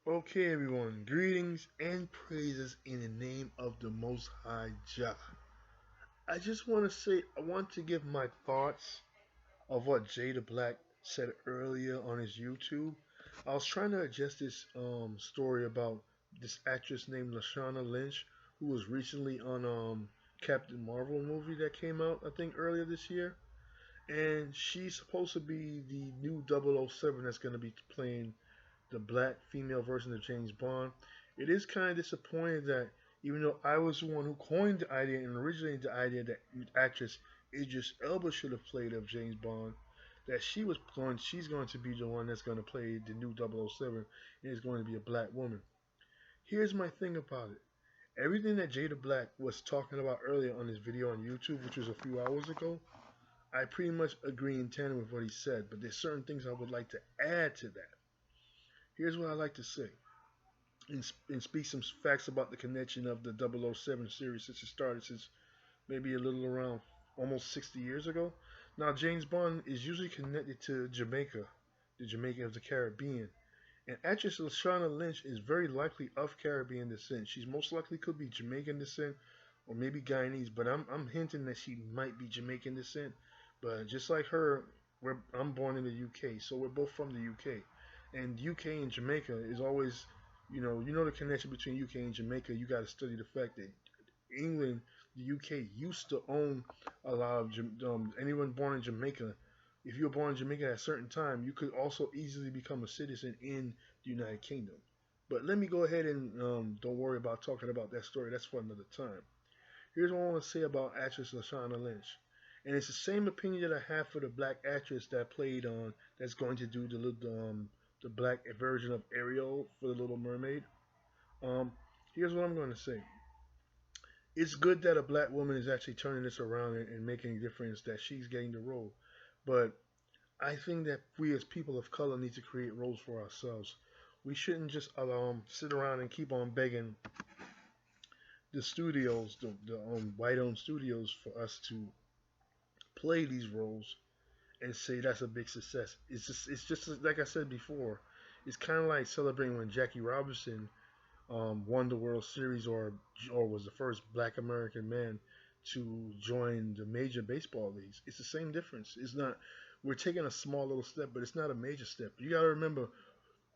Okay, everyone, greetings and praises in the name of the Most High Jah. I just want to say, I want to give my thoughts of what Jada Black said earlier on his YouTube. I was trying to adjust this story about this actress named Lashana Lynch, who was recently on Captain Marvel movie that came out, I think, earlier this year. And she's supposed to be the new 007 that's going to be playing the black female version of James Bond. It is kind of disappointing that even though I was the one who coined the idea and originated the idea that actress Idris Elba should have played of James Bond, that she's going to be the one that's going to play the new 007 and is going to be a black woman. Here's my thing about it. Everything that Jada Black was talking about earlier on his video on YouTube, which was a few hours ago, I pretty much agree in tandem with what he said, but there's certain things I would like to add to that. Here's what I like to say and speak some facts about the connection of the 007 series since it started since maybe a little around almost 60 years ago. Now, James Bond is usually connected to Jamaica, the Jamaica of the Caribbean. And actress Lashana Lynch is very likely of Caribbean descent. She's most likely could be Jamaican descent or maybe Guyanese, but I'm hinting that she might be Jamaican descent. But just like her, I'm born in the UK, so we're both from the UK. And UK and Jamaica is always, the connection between UK and Jamaica. You got to study the fact that England, the UK used to own a lot of anyone born in Jamaica. If you were born in Jamaica at a certain time, you could also easily become a citizen in the United Kingdom. But let me go ahead and don't worry about talking about that story. That's for another time. Here's what I want to say about actress Lashana Lynch, and it's the same opinion that I have for the black actress that played on that's going to do the black version of Ariel for the Little Mermaid. Um, Here's what I'm going to say. It's good that a black woman is actually turning this around and making a difference, that she's getting the role. But I think that we as people of color need to create roles for ourselves. We shouldn't just sit around and keep on begging the studios, the white-owned studios, for us to play these roles and say that's a big success. It's just like I said before. It's kind of like celebrating when Jackie Robinson won the World Series or was the first Black American man to join the major baseball leagues. It's the same difference. It's not. We're taking a small little step, but it's not a major step. You got to remember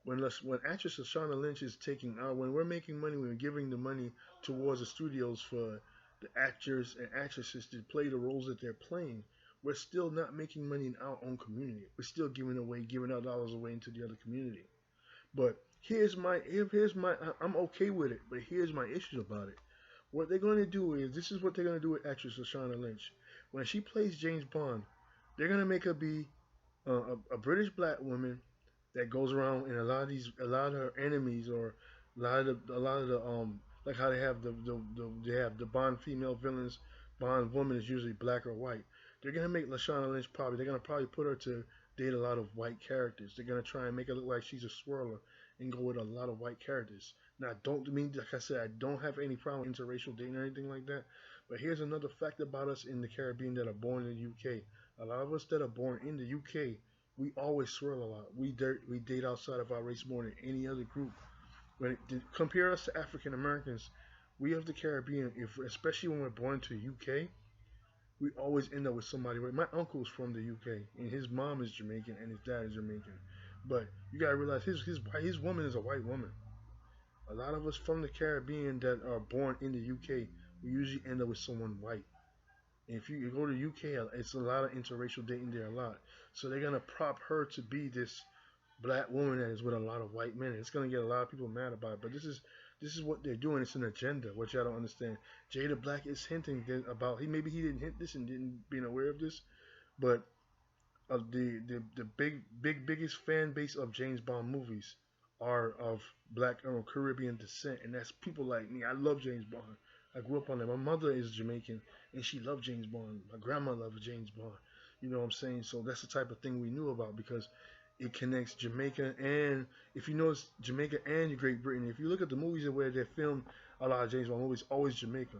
when actress Lashana Lynch is taking out, when we're making money, we're giving the money towards the studios for the actors and actresses to play the roles that they're playing. We're still not making money in our own community. We're still giving our dollars away into the other community. But I'm okay with it. But here's my issue about it. What they're going to do is, this is what they're going to do with actress Lashana Lynch. When she plays James Bond, they're going to make her be a British black woman that goes around, and a lot of her enemies, or a lot of the like how they have the Bond female villains. Bond woman is usually black or white. They're gonna make Lashana Lynch they're gonna probably put her to date a lot of white characters. They're gonna try and make it look like she's a swirler and go with a lot of white characters. Now, don't mean, like I said, I don't have any problem with interracial dating or anything like that. But here's another fact about us in the Caribbean that are born in the UK. A lot of us that are born in the UK, we always swirl a lot. We date outside of our race more than any other group. Compare us to African Americans, we of the Caribbean, if especially when we're born to the UK, we always end up with somebody. Right? My uncle's from the UK, and his mom is Jamaican, and his dad is Jamaican. But you gotta realize his woman is a white woman. A lot of us from the Caribbean that are born in the UK, we usually end up with someone white. And if you go to UK, it's a lot of interracial dating there a lot. So they're gonna prop her to be this black woman that is with a lot of white men. It's gonna get a lot of people mad about it. But this is what they're doing. It's an agenda, which I don't understand. Jada Black is hinting about, maybe he didn't hint this and didn't being aware of this, but of the biggest fan base of James Bond movies are of black or Caribbean descent, and that's people like me. I love James Bond. I grew up on that. My mother is Jamaican, and she loved James Bond. My grandma loved James Bond. You know what I'm saying? So that's the type of thing we knew about, because it connects Jamaica, and if you notice, Jamaica and Great Britain. If you look at the movies where they film a lot of James Bond movies, always Jamaica.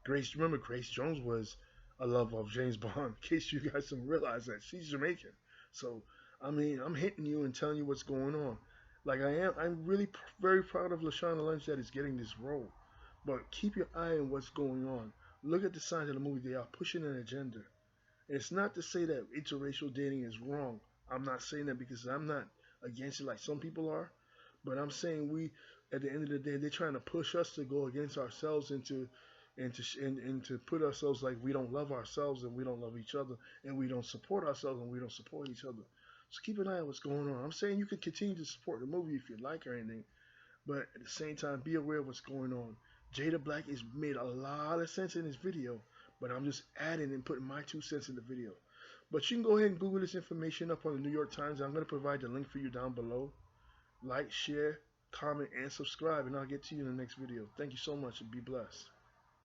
Remember Grace Jones was a love of James Bond. In case you guys don't realize that she's Jamaican. So I mean, I'm hitting you and telling you what's going on. Like I'm really very proud of Lashana Lynch that is getting this role. But keep your eye on what's going on. Look at the signs of the movie. They are pushing an agenda. And it's not to say that interracial dating is wrong. I'm not saying that because I'm not against it like some people are. But I'm saying at the end of the day, they're trying to push us to go against ourselves and to put ourselves like we don't love ourselves and we don't love each other and we don't support ourselves and we don't support each other. So keep an eye on what's going on. I'm saying you could continue to support the movie if you like or anything, but at the same time, be aware of what's going on. Jada Black has made a lot of sense in this video, but I'm just adding and putting my 2 cents in the video. But you can go ahead and Google this information up on the New York Times. I'm going to provide the link for you down below. Like, share, comment, and subscribe, and I'll get to you in the next video. Thank you so much, and be blessed.